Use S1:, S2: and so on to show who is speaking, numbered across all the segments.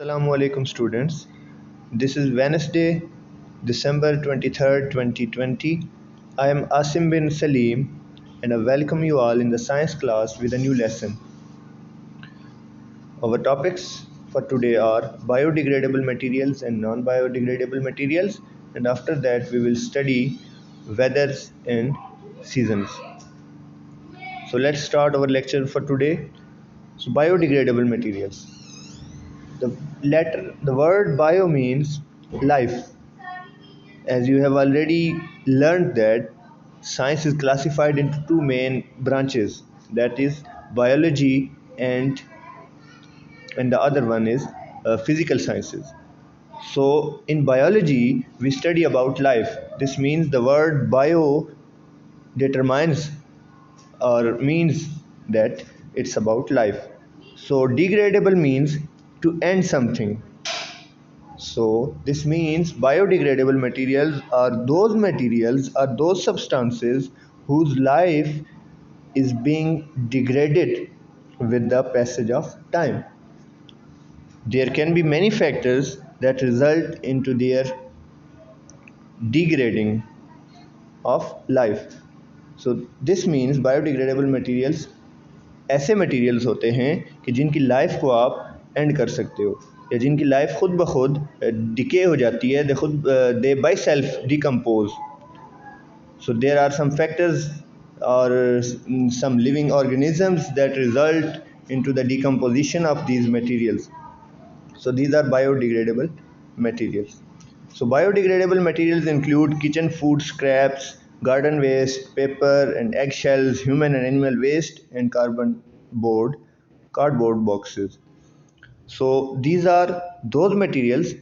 S1: Assalamu alaikum students. This is Wednesday, December 23rd, 2020. I am Asim bin Salim and I welcome you all in the science class with a new lesson. Our topics for today are biodegradable materials and non-biodegradable materials, and after that we will study weathers and seasons. So let's start our lecture for today. So biodegradable materials. The word bio means life. As you have already learned that science is classified into two main branches, that is biology and the other one is physical sciences. So in biology we study about life. This means the word bio determines or means that it's about life. So degradable means to end something. So this means biodegradable materials are those substances whose life is being degraded with the passage of time. There can be many factors that result into their degrading of life. So this means biodegradable materials ऐसे materials होते हैं कि जिनकी life को आप and कर सकते हो या जिनकी लाइफ खुद ब खुद डिके हो जाती है, they by self decompose. So there are some factors or some living organisms that result into the decomposition of these materials. So these are biodegradable materials. So biodegradable materials include kitchen food scraps, garden waste, paper and eggshells, human and animal waste, and cardboard boxes. So these are those materials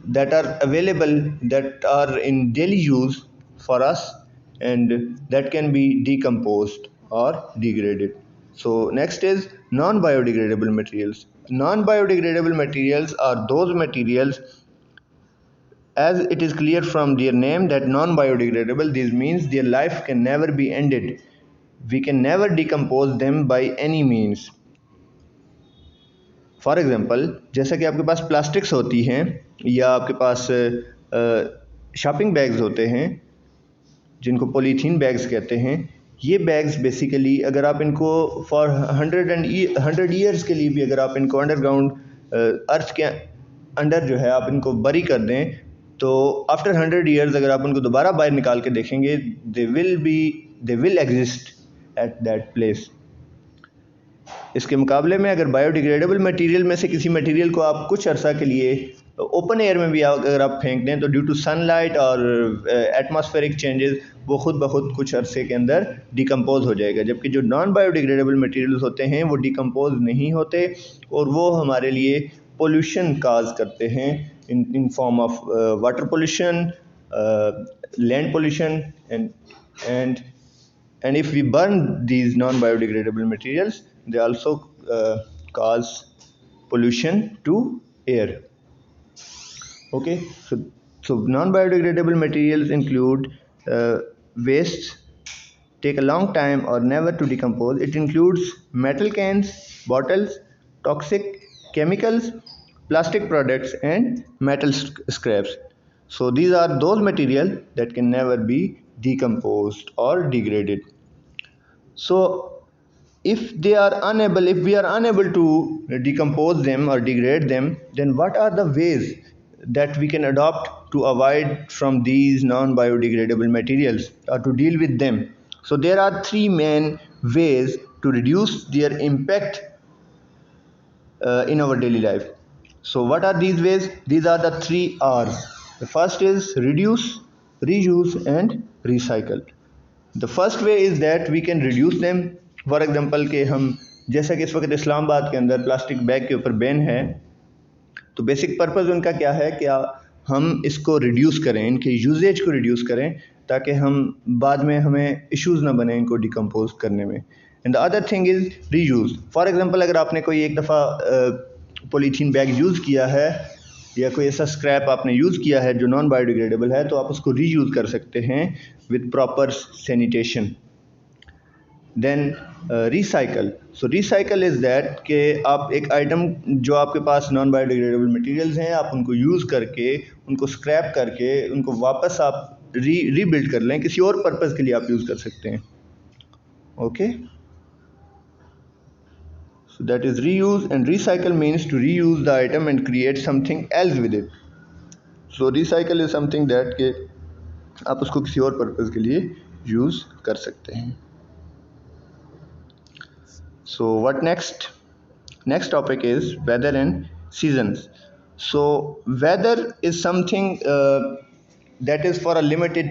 S1: that are available, that are in daily use for us, and that can be decomposed or degraded. So next is non-biodegradable materials. Non-biodegradable materials are those materials, as it is clear from their name, that non-biodegradable. This means their life can never be ended. We can never decompose them by any means. For example जैसा कि आपके पास plastics होती हैं या आपके पास shopping bags होते हैं जिनको पॉलीथीन बैग्स कहते हैं, ये बैग्स बेसिकली अगर आप इनको फॉर 100 ईयर्स के लिए भी अगर आप इनको अंडरग्राउंड अर्थ के अंडर जो है आप इनको बरी कर दें, तो आफ्टर 100 ईयर्स अगर आप उनको दोबारा बाहर निकाल के देखेंगे, they will exist at that place. इसके मुकाबले में अगर बायोडिग्रेडेबल मटेरियल में से किसी मटेरियल को आप कुछ अर्सा के लिए ओपन एयर में भी अगर आप फेंक दें, तो ड्यू टू सनलाइट और एटमॉस्फेरिक चेंजेस वो खुद ब खुद कुछ अरसे के अंदर डिकम्पोज हो जाएगा. जबकि जो नॉन बायोडिग्रेडेबल मटेरियल्स होते हैं वो डिकम्पोज नहीं होते और वो हमारे लिए पोल्यूशन काज करते हैं in form of water pollution, land pollution, and if we burn these non-biodegradable materials, they also cause pollution to air. Okay, so non-biodegradable materials include wastes take a long time or never to decompose. It includes metal cans, bottles, toxic chemicals, plastic products, and metal scraps. So these are those materials that can never be decomposed or degraded. So if we are unable to decompose them or degrade them, then what are the ways that we can adopt to avoid from these non-biodegradable materials or to deal with them? So there are three main ways to reduce their impact in our daily life. So what are these ways? These are the 3 R's. The first is reduce, reuse and recycle. The first way is that we can reduce them. For example कि हम जैसा कि इस वक्त इस्लामाबाद के अंदर plastic bag के ऊपर बैन है, तो बेसिक पर्पज़ उनका क्या है कि हम इसको रिड्यूस करें, इनके यूजेज को रिड्यूस करें ताकि हम बाद में हमें इश्यूज़ ना बने इनको डिकम्पोज करने में. And the other thing is reuse. For example अगर आपने कोई एक दफ़ा पॉलीथीन बैग यूज़ किया है या कोई ऐसा स्क्रैप आपने यूज़ किया है जो नॉन बायोडिग्रेडेबल है, तो आप उसको रीयूज़ कर सकते हैं with proper sanitation. Then recycle. So recycle is that कि आप एक आइटम जो आपके पास नॉन बायोडिग्रेडेबल मटेरियल्स हैं, आप उनको यूज़ करके, उनको स्क्रैप करके, उनको वापस आप रीबिल्ड कर लें, किसी और पर्पज़ के लिए आप यूज़ कर सकते हैं. Okay, so that is reuse, and recycle means to reuse the item and create something else with it. So recycle is something that के आप उसको किसी और पर्पज़ के लिए यूज़ कर सकते हैं. So what next? Next topic is weather and seasons. So weather is something that is for a limited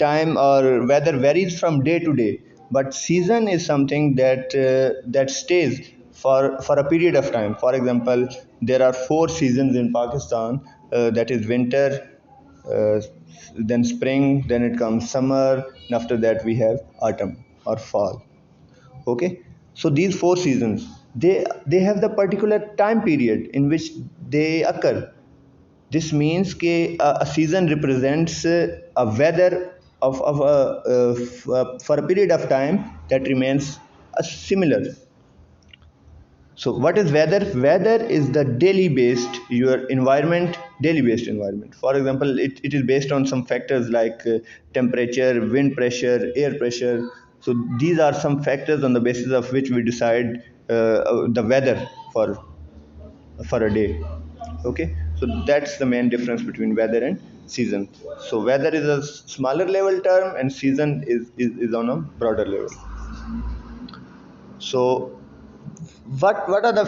S1: time, or weather varies from day to day. But season is something that stays for a period of time. For example, there are 4 seasons in Pakistan. That is winter, uh, then spring, then it comes summer, and after that we have autumn or fall. Okay, so these 4 seasons, they have the particular time period in which they occur. This means that a season represents a weather for a period of time that remains similar. So what is weather? Weather is the daily based environment. For example, it is based on some factors like temperature, wind pressure, air pressure. So these are some factors on the basis of which we decide the weather for a day. Okay, so that's the main difference between weather and season. So weather is a smaller level term, and season is on a broader level. So what are the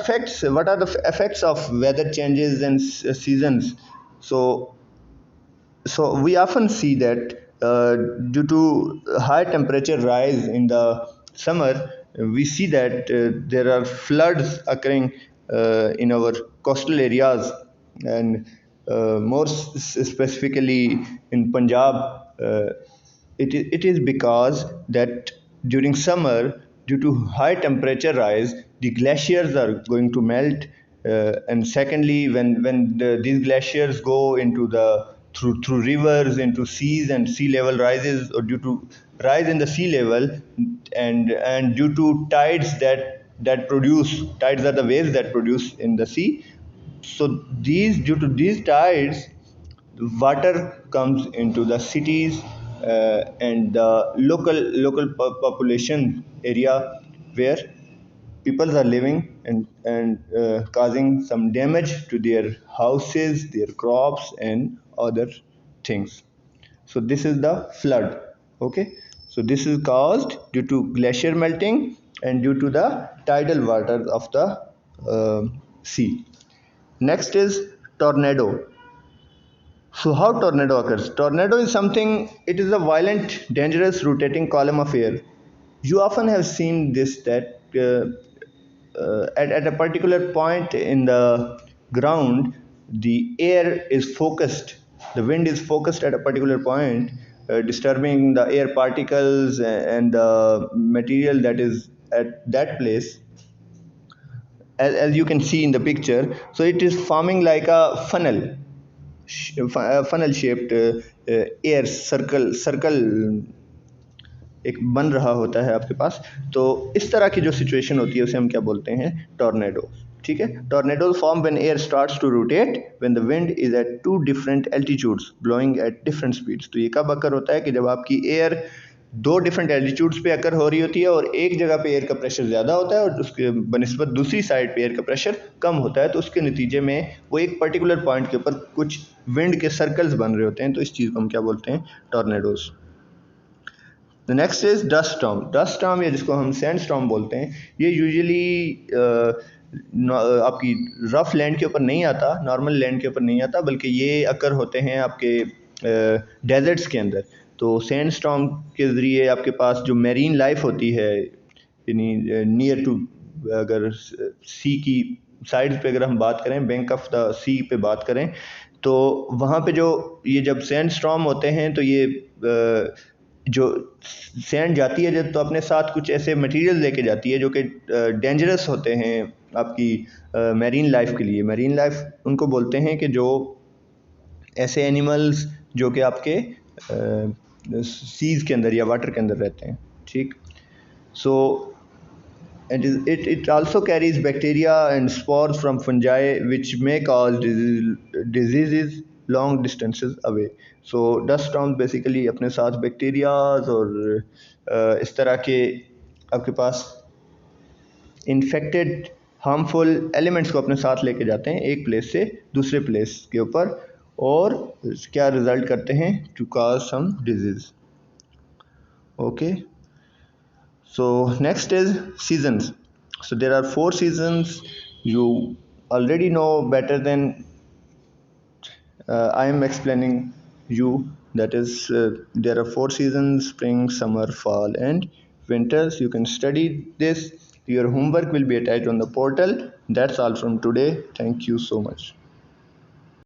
S1: effects of weather changes and seasons? So so we often see that due to high temperature rise in the summer, we see that there are floods occurring in our coastal areas, and more specifically in Punjab. It is because that during summer, due to high temperature rise, the glaciers are going to melt, and secondly, when these glaciers go into the through rivers into seas, and sea level rises, or due to rise in the sea level, and due to tides are the waves that produce in the sea. So these due to these tides, water comes into the cities, and the local population area where people are living, and causing some damage to their houses, their crops, and other things. So this is the flood. Okay, so this is caused due to glacier melting and due to the tidal water of the sea. Next is tornado. So how tornado occurs? Tornado is something, it is a violent, dangerous rotating column of air. You often have seen this, that at a particular point in the ground, the air is focused, the wind is focused at a particular point, disturbing the air particles and the material that is at that place, as you can see in the picture. So it is forming like a funnel shaped air circle एक बन रहा होता है आपके पास. तो इस तरह की जो सिचुएशन होती है उसे हम क्या बोलते हैं? टॉर्नेडो. ठीक है, tornado form when air starts to rotate when the wind is at 2 different altitudes blowing at different speeds. तो ये कब अकर होता है? कि जब आपकी एयर 2 डिफरेंट एल्टीट्यूड्स पे अकर हो रही होती है, और एक जगह पे एयर का प्रेशर ज़्यादा होता है और उसके बनिस्बत दूसरी साइड पे एयर का प्रेशर कम होता है. तो उसके नतीजे में वो एक पर्टिकुलर पॉइंट के ऊपर कुछ विंड के सर्कल्स बन रहे होते हैं. तो इस चीज़ को हम क्या बोलते हैं? Tornadoes. The next is dust storm. Dust storm, या जिसको हम सैंड स्टॉर्म बोलते हैं, ये यूजुअली आपकी रफ लैंड के ऊपर नहीं आता, नॉर्मल लैंड के ऊपर नहीं आता, बल्कि ये अकर होते हैं आपके डेजर्ट्स के अंदर. तो सैंड स्टॉर्म के ज़रिए आपके पास जो मेरीन लाइफ होती है, यानी नियर टू, अगर सी की साइड्स पे अगर हम बात करें, बैंक ऑफ द सी पे बात करें, तो वहाँ पे जो ये जब सैंड स्टॉर्म होते हैं, तो ये जो सैंड जाती है जब, तो अपने साथ कुछ ऐसे मटेरियल लेके जाती है जो कि डेंजरस होते हैं आपकी मैरीन लाइफ के लिए. मैरीन लाइफ उनको बोलते हैं कि जो ऐसे एनिमल्स जो कि आपके सीज के अंदर या वाटर के अंदर रहते हैं. ठीक. So it also carries bacteria and spores from fungi which may cause diseases long distances away. So dust storms basically अपने साथ बैक्टीरियाज और इस तरह के आपके पास इन्फेक्टेड हार्मफुल एलिमेंट्स को अपने साथ लेके जाते हैं एक प्लेस से दूसरे प्लेस के ऊपर और क्या रिजल्ट करते हैं to cause some disease. Okay. So next is seasons. So there are 4 seasons. You already know better than I am explaining you. That is, there are 4 seasons: spring, summer, fall, and winters. You can study this. Your homework will be attached on the portal. That's all from today. Thank you so much.